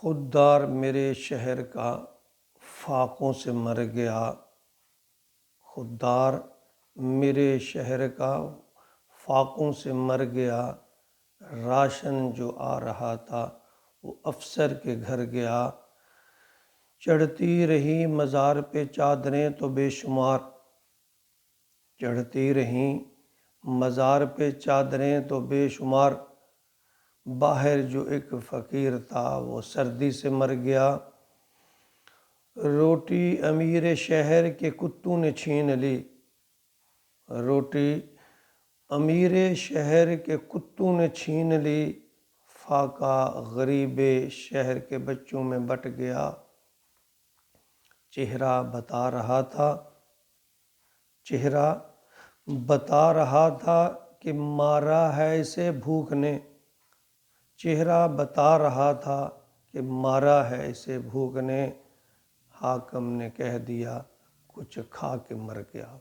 خوددار میرے شہر کا فاقوں سے مر گیا، خوددار میرے شہر کا فاقوں سے مر گیا، راشن جو آ رہا تھا وہ افسر کے گھر گیا، چڑھتی رہی مزار پہ چادریں تو بے شمار، چڑھتی رہیں مزار پہ چادریں تو بے شمار، باہر جو ایک فقیر تھا وہ سردی سے مر گیا، روٹی امیر شہر کے کتوں نے چھین لی، روٹی امیر شہر کے کتوں نے چھین لی، فاقہ غریب شہر کے بچوں میں بٹ گیا، چہرہ بتا رہا تھا کہ مارا ہے اسے بھوک نے، چہرہ بتا رہا تھا کہ مارا ہے اسے بھوک نے، حاکم نے کہہ دیا کچھ کھا کے مر گیا۔